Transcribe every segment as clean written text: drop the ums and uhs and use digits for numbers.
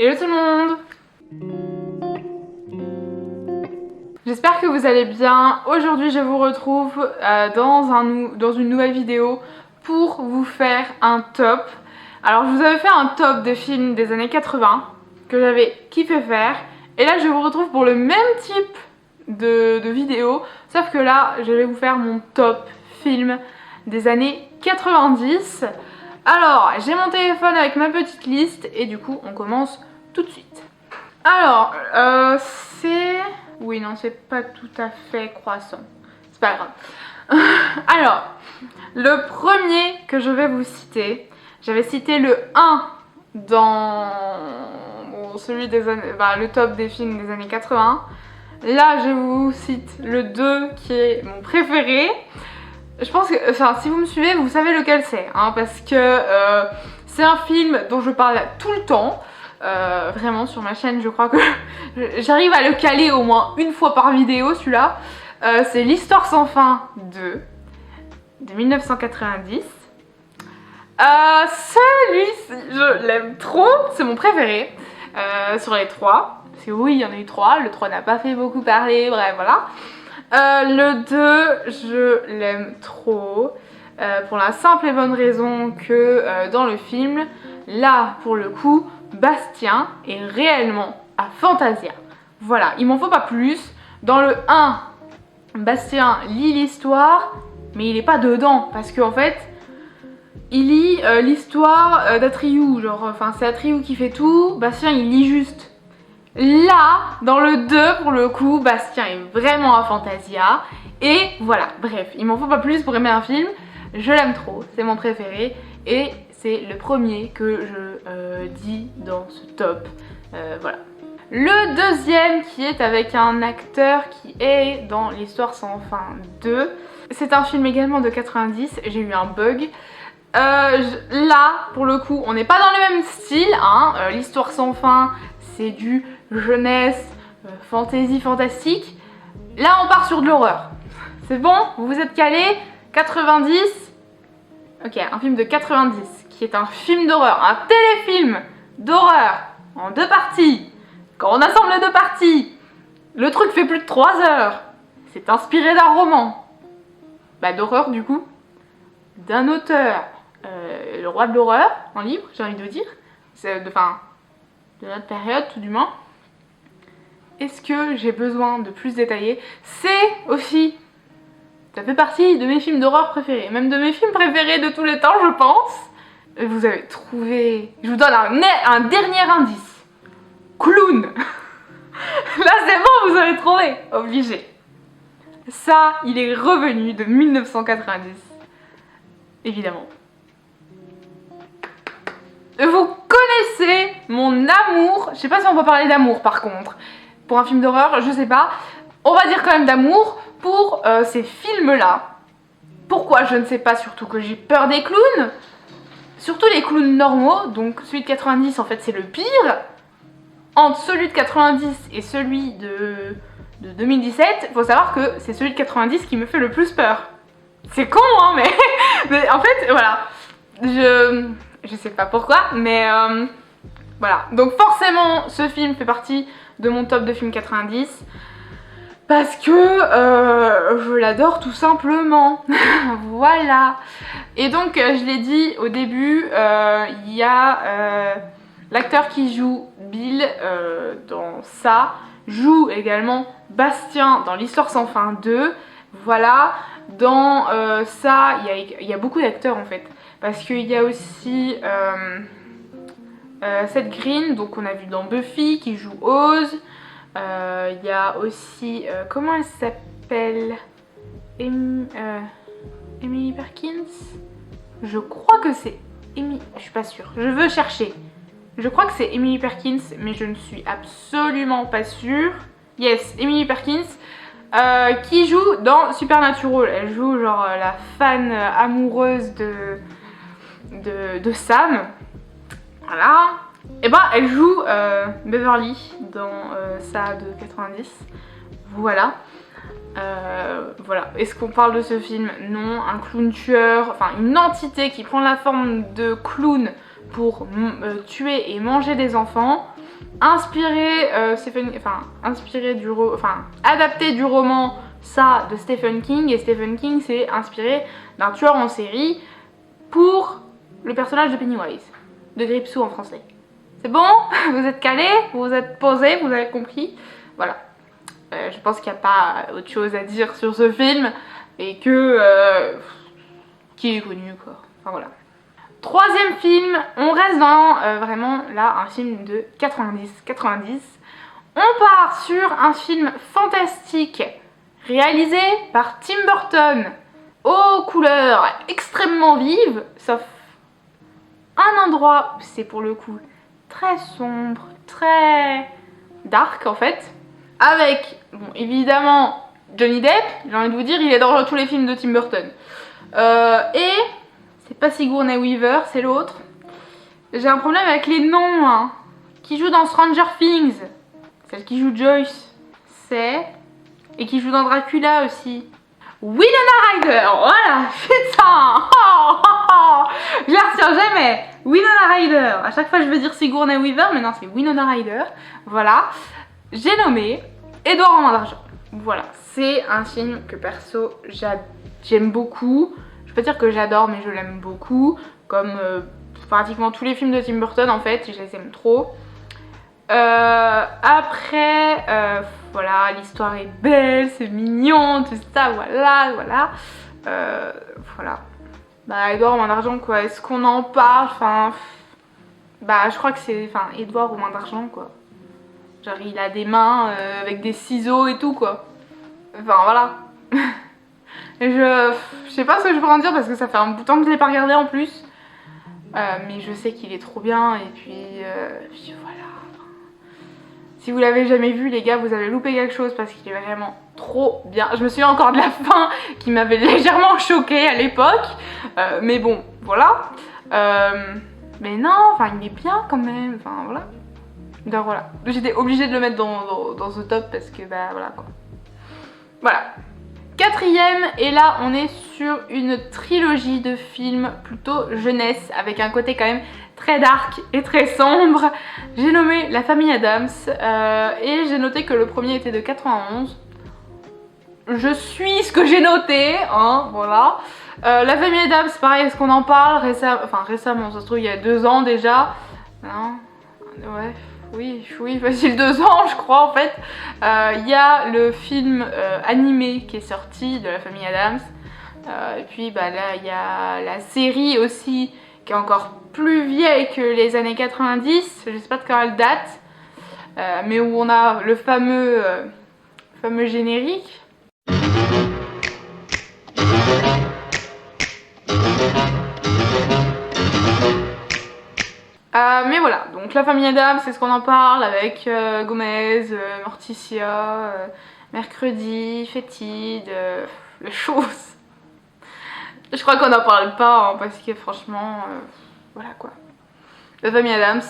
Hello tout le monde! J'espère que vous allez bien. Aujourd'hui je vous retrouve dans une nouvelle vidéo pour vous faire un top. Alors je vous avais fait un top de films des années 80 que j'avais kiffé faire. Et là je vous retrouve pour le même type de vidéo. Sauf que là je vais vous faire mon top film des années 90. Alors j'ai mon téléphone avec ma petite liste et du coup on commence tout de suite. Alors c'est... Oui non c'est pas tout à fait croissant. C'est pas grave. Alors le premier que je vais vous citer, j'avais cité le 1 dans celui des années, le top des films des années 80. Là je vous cite le 2 qui est mon préféré. Je pense que, si vous me suivez, vous savez lequel c'est, hein, parce que c'est un film dont je parle tout le temps. Vraiment sur ma chaîne, je crois que j'arrive à le caler au moins une fois par vidéo, celui-là. C'est L'Histoire sans fin 2 de 1990. Celui-ci, je l'aime trop, c'est mon préféré sur les 3. Parce que oui, il y en a eu 3, le 3 n'a pas fait beaucoup parler, bref, voilà. Le 2, je l'aime trop, pour la simple et bonne raison que dans le film, là, pour le coup, Bastien est réellement à Fantasia. Voilà, il m'en faut pas plus. Dans le 1, Bastien lit l'histoire, mais il est pas dedans, parce qu'en fait, il lit l'histoire d'Atriou, c'est Atriou qui fait tout, Bastien il lit juste. Là, dans le 2, pour le coup, Bastien est vraiment à Fantasia. Et voilà, bref, il m'en faut pas plus pour aimer un film. Je l'aime trop, c'est mon préféré. Et c'est le premier que je dis dans ce top. Voilà. Le deuxième qui est avec un acteur qui est dans L'Histoire sans fin 2. C'est un film également de 90, j'ai eu un bug. Là, pour le coup, on n'est pas dans le même style. Hein. L'Histoire sans fin, c'est du jeunesse, fantasy, fantastique. Là on part sur de l'horreur. C'est bon? Vous vous êtes calés? 90. Ok, un film de 90 qui est un film d'horreur, un téléfilm d'horreur en 2 parties. Quand on assemble les 2 parties, le truc fait plus de 3 heures. C'est inspiré d'un roman. D'horreur du coup. D'un auteur, le roi de l'horreur, en livre, j'ai envie de dire. C'est de notre période tout du moins. Est-ce que j'ai besoin de plus détailler? C'est aussi, ça fait partie de mes films d'horreur préférés, même de mes films préférés de tous les temps je pense. Vous avez trouvé, je vous donne un dernier indice. Clown. Là c'est bon, vous avez trouvé, obligé. Ça, il est revenu de 1990, évidemment. Vous connaissez mon amour, je sais pas si on peut parler d'amour par contre, pour un film d'horreur, je sais pas. On va dire quand même d'amour pour ces films-là. Pourquoi? Je ne sais pas, surtout que j'ai peur des clowns. Surtout les clowns normaux, donc celui de 90 en fait c'est le pire. Entre celui de 90 et celui de 2017, faut savoir que c'est celui de 90 qui me fait le plus peur. C'est con hein, mais en fait voilà, je sais pas pourquoi, mais voilà. Donc forcément ce film fait partie de mon top de films 90 parce que je l'adore tout simplement. Voilà. Et donc je l'ai dit au début, il y a l'acteur qui joue Bill dans ça, joue également Bastien dans L'Histoire sans fin 2. Voilà. Dans ça, il y a beaucoup d'acteurs en fait, parce qu'il y a aussi Seth Green, donc on a vu dans Buffy, qui joue Oz. Il y a aussi, comment elle s'appelle, Emily Perkins. Je crois que c'est Emily, je suis pas sûre, je veux chercher. Je crois que c'est Emily Perkins, mais je ne suis absolument pas sûre. Yes, Emily Perkins. Qui joue dans Supernatural. Elle joue genre la fan amoureuse de Sam. Voilà. Et elle joue Beverly dans ça de 90. Voilà. Voilà. Est-ce qu'on parle de ce film? Non. Un clown tueur, enfin une entité qui prend la forme de clown pour tuer et manger des enfants. inspiré, adapté du roman ça de Stephen King, et Stephen King s'est inspiré d'un tueur en série pour le personnage de Pennywise, de Gripsou en français. C'est bon? Vous êtes calés? Vous êtes posés? Vous avez compris? Voilà. Je pense qu'il n'y a pas autre chose à dire sur ce film et que qui est connu quoi. Enfin voilà. Troisième film, on reste dans vraiment là un film de 90. On part sur un film fantastique réalisé par Tim Burton aux couleurs extrêmement vives, sauf un endroit où c'est pour le coup très sombre, très dark en fait, avec, bon évidemment, Johnny Depp, j'ai envie de vous dire, il est dans tous les films de Tim Burton. Et c'est pas Sigourney Weaver, c'est l'autre. J'ai un problème avec les noms, hein. Qui joue dans Stranger Things, celle qui joue Joyce, c'est... Et qui joue dans Dracula aussi. Winona Ryder, voilà, putain, je la retiens jamais. Winona Ryder, à chaque fois je veux dire Sigourney Weaver, mais non c'est Winona Ryder, voilà. J'ai nommé Edouard en main d'argent. Voilà, c'est un film que perso j'aime beaucoup. Je peux pas dire que j'adore, mais je l'aime beaucoup. Comme pratiquement tous les films de Tim Burton en fait, je les aime trop. Après, voilà, l'histoire est belle, c'est mignon, tout ça, voilà. Voilà. Bah, Edouard aux mains d'argent, quoi. Est-ce qu'on en parle? Enfin, bah, je crois que c'est, Edouard aux mains d'argent, quoi. Genre, il a des mains avec des ciseaux et tout, quoi. Enfin, voilà. Je sais pas ce que je peux en dire parce que ça fait un bout de temps que je l'ai pas regardé en plus. Mais je sais qu'il est trop bien et puis voilà. Si vous l'avez jamais vu les gars, vous avez loupé quelque chose parce qu'il est vraiment trop bien. Je me souviens encore de la fin qui m'avait légèrement choquée à l'époque. Mais bon, voilà. Mais non, enfin il est bien quand même. Enfin voilà. Donc voilà. J'étais obligée de le mettre dans ce top parce que bah voilà quoi. Voilà. Quatrième, et là on est sur une trilogie de films plutôt jeunesse avec un côté quand même très dark et très sombre. J'ai nommé La Famille Addams et j'ai noté que le premier était de 91. Je suis ce que j'ai noté, hein, voilà. La Famille Addams, pareil, est-ce qu'on en parle récemment, ça se trouve il y a 2 ans déjà. Non, ouais. Oui, facile 2 ans je crois en fait. Il y a le film animé qui est sorti de La Famille Addams. Et puis bah, là il y a la série aussi qui est encore plus vieille que les années 90. Je sais pas de quand elle date. Mais où on a le fameux générique. Mais voilà, donc La Famille Addams, c'est ce qu'on en parle avec Gomez, Morticia, Mercredi, Fétide, les choses. Je crois qu'on n'en parle pas hein, parce que franchement, voilà quoi. La Famille Addams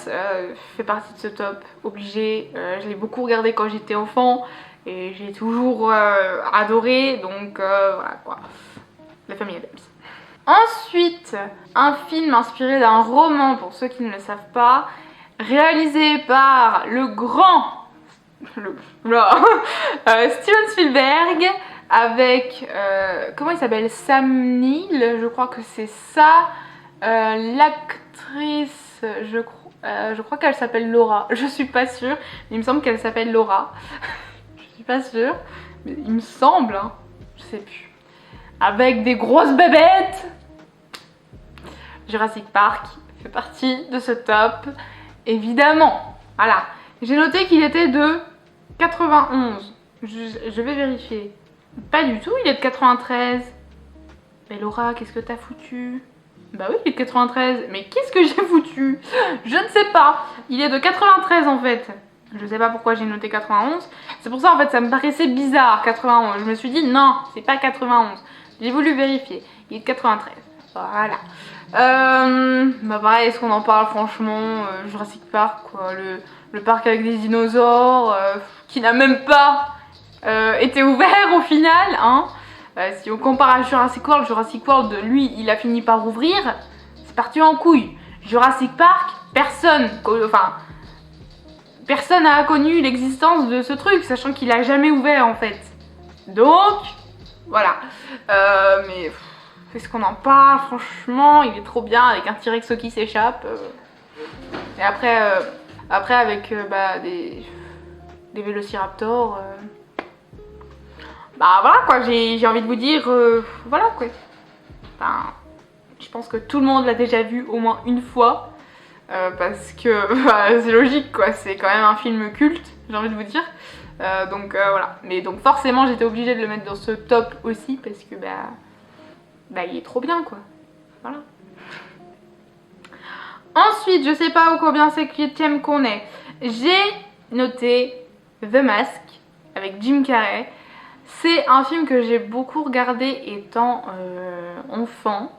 fait partie de ce top, obligé. Je l'ai beaucoup regardé quand j'étais enfant et j'ai toujours adoré, donc voilà quoi. La Famille Addams. Ensuite, un film inspiré d'un roman, pour ceux qui ne le savent pas, réalisé par le grand Steven Spielberg, avec, comment il s'appelle, Sam Neill, je crois que c'est ça, l'actrice, je crois qu'elle s'appelle Laura, je suis pas sûre, mais il me semble qu'elle s'appelle Laura, je suis pas sûre, mais il me semble, hein, je sais plus, avec des grosses bébêtes. Jurassic Park fait partie de ce top, évidemment. Voilà, j'ai noté qu'il était de 91. Je vais vérifier. Pas du tout, il est de 93. Mais Laura, qu'est-ce que t'as foutu? Bah oui, il est de 93. Mais qu'est-ce que j'ai foutu? Je ne sais pas. Il est de 93 en fait. Je sais pas pourquoi j'ai noté 91. C'est pour ça en fait, ça me paraissait bizarre, 91. Je me suis dit non, c'est pas 91. J'ai voulu vérifier. Il est de 93. Voilà. Bah pareil, est-ce qu'on en parle franchement? Jurassic Park quoi, le parc avec des dinosaures qui n'a même pas été ouvert au final hein. Si on compare à Jurassic World lui il a fini par ouvrir, c'est parti en couille. Jurassic Park, personne, enfin personne n'a connu l'existence de ce truc, sachant qu'il a jamais ouvert en fait. Donc, voilà. Mais est-ce qu'on en parle? Franchement, il est trop bien avec un T-Rex qui s'échappe. Et après avec des vélociraptors. Bah voilà quoi, j'ai envie de vous dire, voilà quoi. Enfin, je pense que tout le monde l'a déjà vu au moins une fois. Parce que bah, c'est logique quoi, c'est quand même un film culte, j'ai envie de vous dire. Donc voilà, mais donc forcément j'étais obligée de le mettre dans ce top aussi parce que bah il est trop bien quoi, voilà. Ensuite, je sais pas au combien cinquième qu'on est, j'ai noté The Mask avec Jim Carrey. C'est un film que j'ai beaucoup regardé étant enfant.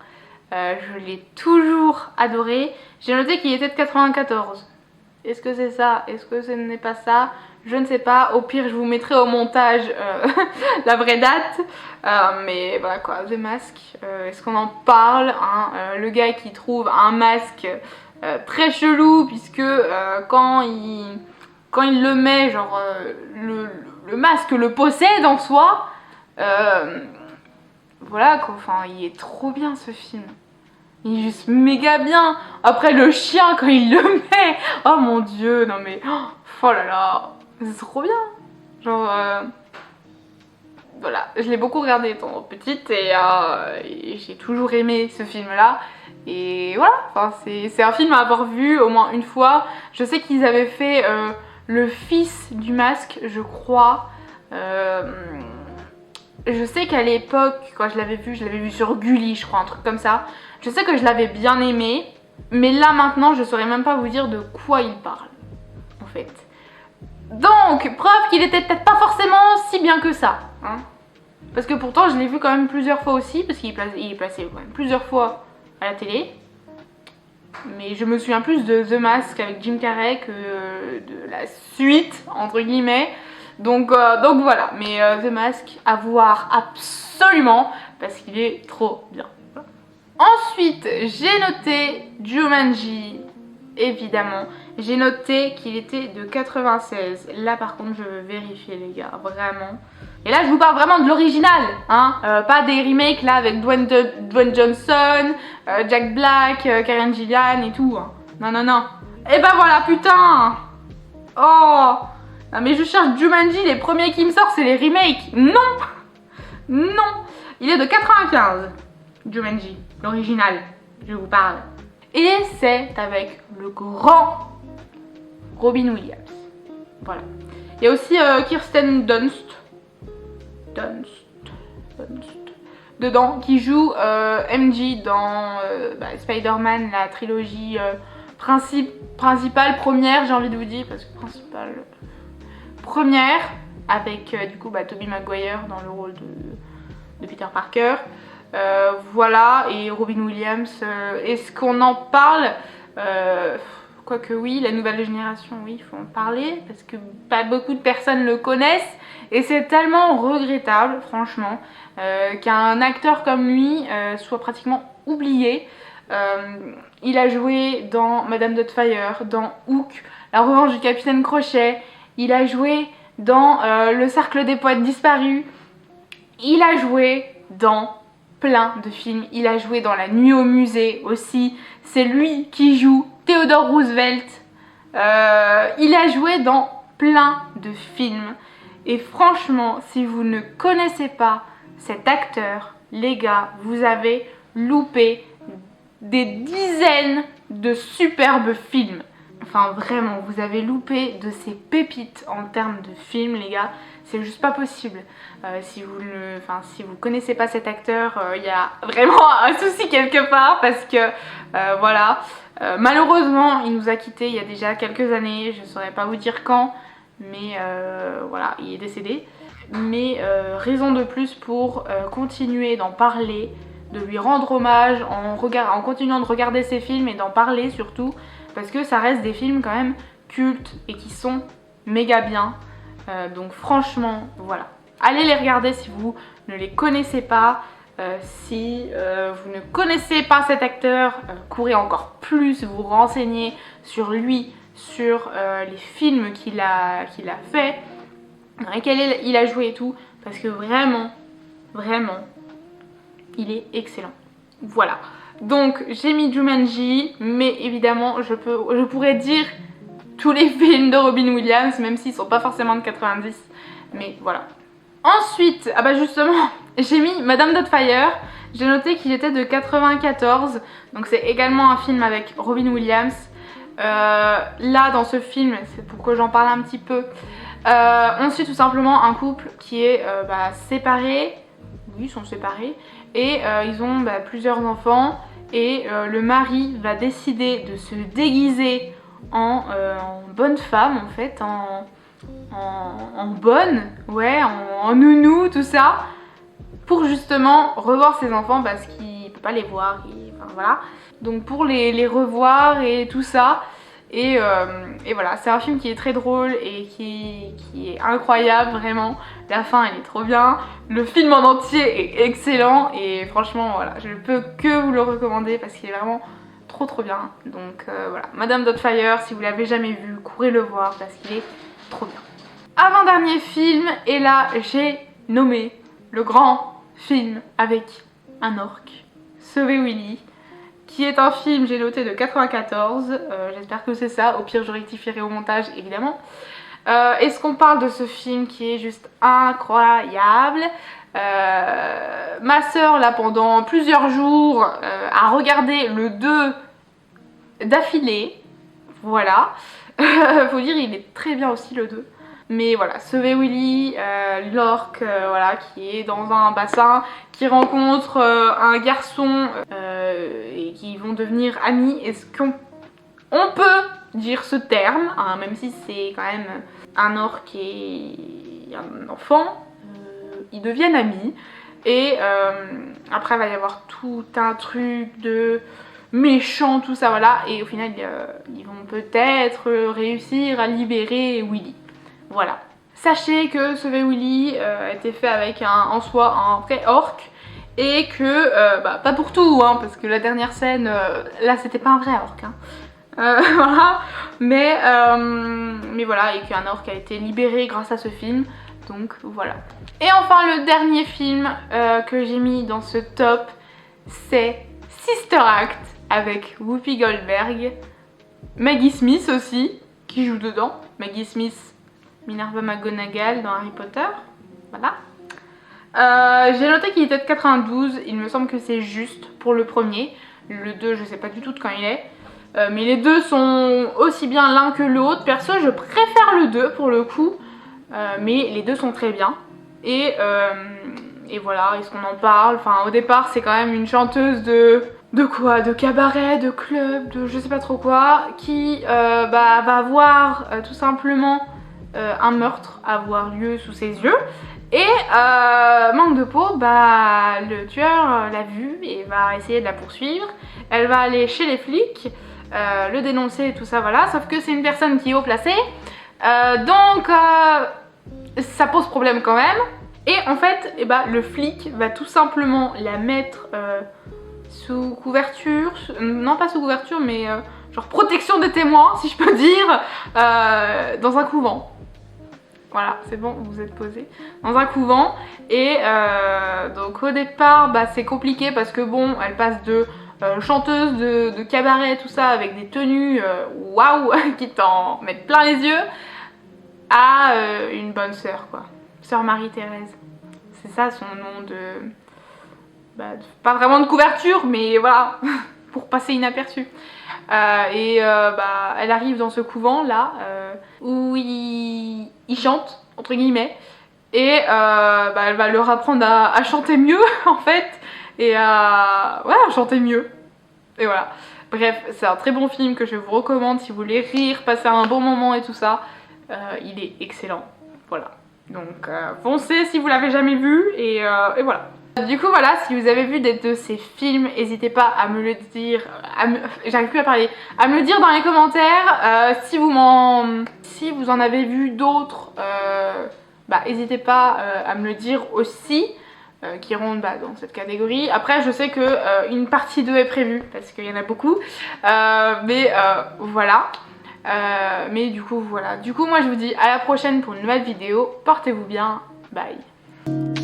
Je l'ai toujours adoré. J'ai noté qu'il était de 94. Est-ce que c'est ça? Est-ce que ce n'est pas ça? Je ne sais pas. Au pire, je vous mettrai au montage la vraie date. Mais voilà quoi, The Mask. Est-ce qu'on en parle hein le gars qui trouve un masque très chelou, puisque quand il le met, genre le masque le possède en soi. Voilà quoi, enfin il est trop bien ce film. Il est juste méga bien. Après le chien quand il le met, oh mon dieu, non mais oh là là, c'est trop bien. Genre voilà, je l'ai beaucoup regardé étant petite et j'ai toujours aimé ce film là. Et voilà, enfin, c'est un film à avoir vu au moins une fois. Je sais qu'ils avaient fait le fils du masque, je crois. Je sais qu'à l'époque, quand je l'avais vu sur Gulli, je crois, un truc comme ça. Je sais que je l'avais bien aimé, mais là maintenant, je saurais même pas vous dire de quoi il parle, en fait. Donc, preuve qu'il était peut-être pas forcément si bien que ça, hein. Parce que pourtant, je l'ai vu quand même plusieurs fois aussi, parce qu'il est passé quand même plusieurs fois à la télé. Mais je me souviens plus de The Mask avec Jim Carrey que de la suite, entre guillemets. Donc voilà, mais The Mask à voir absolument parce qu'il est trop bien. Ensuite, j'ai noté Jumanji, évidemment. J'ai noté qu'il était de 96. Là par contre, je veux vérifier les gars, vraiment. Et là, je vous parle vraiment de l'original, hein, pas des remakes là avec Dwayne Johnson, Jack Black, Karen Gillian et tout. Hein. Non, non, non. Et ben voilà, putain. Oh. Non mais je cherche Jumanji, les premiers qui me sortent c'est les remakes. Non. Non. Il est de 95, Jumanji, l'original, je vous parle. Et c'est avec le grand Robin Williams. Voilà. Il y a aussi Kirsten Dunst dedans, qui joue MJ dans Spider-Man, la trilogie principale, première, j'ai envie de vous dire, parce que principale première, avec du coup Tobey Maguire dans le rôle de Peter Parker. Voilà, et Robin Williams, est-ce qu'on en parle? Quoique oui, la nouvelle génération, oui, il faut en parler, parce que pas beaucoup de personnes le connaissent, et c'est tellement regrettable, franchement, qu'un acteur comme lui soit pratiquement oublié. Il a joué dans Madame Doubtfire, dans Hook, La Revanche du Capitaine Crochet, il a joué dans Le Cercle des Poètes Disparus, il a joué dans plein de films, il a joué dans La Nuit au musée aussi, c'est lui qui joue Theodore Roosevelt, il a joué dans plein de films. Et franchement, si vous ne connaissez pas cet acteur, les gars, vous avez loupé des dizaines de superbes films. Enfin vraiment, vous avez loupé de ces pépites en termes de films, les gars. C'est juste pas possible. Si vous connaissez pas cet acteur, il y a vraiment un souci quelque part parce que voilà. Malheureusement, il nous a quittés il y a déjà quelques années. Je saurais pas vous dire quand, mais voilà, il est décédé. Mais raison de plus pour continuer d'en parler, de lui rendre hommage en continuant de regarder ses films et d'en parler surtout, parce que ça reste des films quand même cultes et qui sont méga bien. Donc franchement, voilà. Allez les regarder si vous ne les connaissez pas. Si vous ne connaissez pas cet acteur, courez encore plus, vous renseignez sur lui, sur les films qu'il a fait, dans lesquels il a joué et tout, parce que vraiment, il est excellent. Voilà. Donc j'ai mis Jumanji, mais évidemment je pourrais dire tous les films de Robin Williams, même s'ils sont pas forcément de 90, mais voilà. Ensuite, ah bah justement, j'ai mis Madame Doubtfire. J'ai noté qu'il était de 94, donc c'est également un film avec Robin Williams. Là, dans ce film, c'est pourquoi j'en parle un petit peu. On suit tout simplement un couple qui est séparé. Oui, ils sont séparés. Et ils ont plusieurs enfants. Et le mari va décider de se déguiser en bonne femme, en fait, en bonne, ouais, en nounou, tout ça, pour justement revoir ses enfants parce qu'il peut pas les voir, enfin voilà. Donc pour les revoir et tout ça. Et voilà, c'est un film qui est très drôle et qui est incroyable, vraiment. La fin, elle est trop bien. Le film en entier est excellent et franchement, voilà, je ne peux que vous le recommander parce qu'il est vraiment trop bien. Donc voilà, Madame Doubtfire, si vous l'avez jamais vu, courez le voir parce qu'il est trop bien. Avant-dernier film, et là, j'ai nommé le grand film avec un orque, Sauver Willy, qui est un film, j'ai noté, de 94, j'espère que c'est ça, au pire je rectifierai au montage évidemment. Est-ce qu'on parle de ce film qui est juste incroyable? Ma soeur là pendant plusieurs jours a regardé le 2 d'affilée, voilà. Faut dire il est très bien aussi le 2. Mais voilà, Sauver Willy, l'orque voilà, qui est dans un bassin, qui rencontre un garçon et qui vont devenir amis. Est-ce qu'on peut dire ce terme, hein, même si c'est quand même un orque et un enfant, ils deviennent amis. Et après il va y avoir tout un truc de méchant, tout ça, voilà. Et au final, ils vont peut-être réussir à libérer Willy. Voilà. Sachez que Sauver Willy a été fait avec en soi un vrai orque et que, pas pour tout, hein, parce que la dernière scène, là c'était pas un vrai orque. Hein. Voilà. Mais voilà, et qu'un orque a été libéré grâce à ce film. Donc voilà. Et enfin, le dernier film que j'ai mis dans ce top, c'est Sister Act avec Whoopi Goldberg, Maggie Smith aussi, qui joue dedans. Maggie Smith, Minerva McGonagall dans Harry Potter, voilà. J'ai noté qu'il était de 92, il me semble que c'est juste pour le premier. Le 2, je sais pas du tout de quand il est. Mais les deux sont aussi bien l'un que l'autre. Perso, je préfère le 2 pour le coup. Mais les deux sont très bien. Et voilà, est-ce qu'on en parle? Enfin, au départ, c'est quand même une chanteuse de quoi? De cabaret, de club, de je sais pas trop quoi, qui va voir tout simplement un meurtre avoir lieu sous ses yeux. Et manque de peau, le tueur l'a vue et va essayer de la poursuivre. Elle va aller chez les flics, le dénoncer et tout ça, voilà. Sauf que c'est une personne qui est haut placée. Donc ça pose problème quand même. Et en fait, le flic va tout simplement la mettre sous couverture, non pas sous couverture, mais genre protection des témoins, si je peux dire, dans un couvent. Voilà, c'est bon, vous êtes posé. Dans un couvent. Et donc au départ, c'est compliqué parce que bon, elle passe de chanteuse de cabaret, tout ça, avec des tenues waouh, qui t'en mettent plein les yeux, à une bonne sœur, quoi. Sœur Marie-Thérèse. C'est ça son nom de... pas vraiment de couverture, mais voilà, pour passer inaperçu. Elle arrive dans ce couvent là où il chante entre guillemets et elle va leur apprendre à chanter mieux en fait et à chanter mieux et voilà. Bref, c'est un très bon film que je vous recommande si vous voulez rire, passer un bon moment et tout ça. Il est excellent, voilà. Donc foncez si vous l'avez jamais vu et voilà. Du coup voilà, si vous avez vu des de ces films, n'hésitez pas à me le dire, j'arrive plus à parler, à me le dire dans les commentaires. Si vous en avez vu d'autres, n'hésitez pas à me le dire aussi, qui rentrent dans cette catégorie. Après je sais que une partie 2 est prévue, parce qu'il y en a beaucoup, mais voilà. Mais du coup voilà, du coup moi je vous dis à la prochaine pour une nouvelle vidéo, portez-vous bien, bye.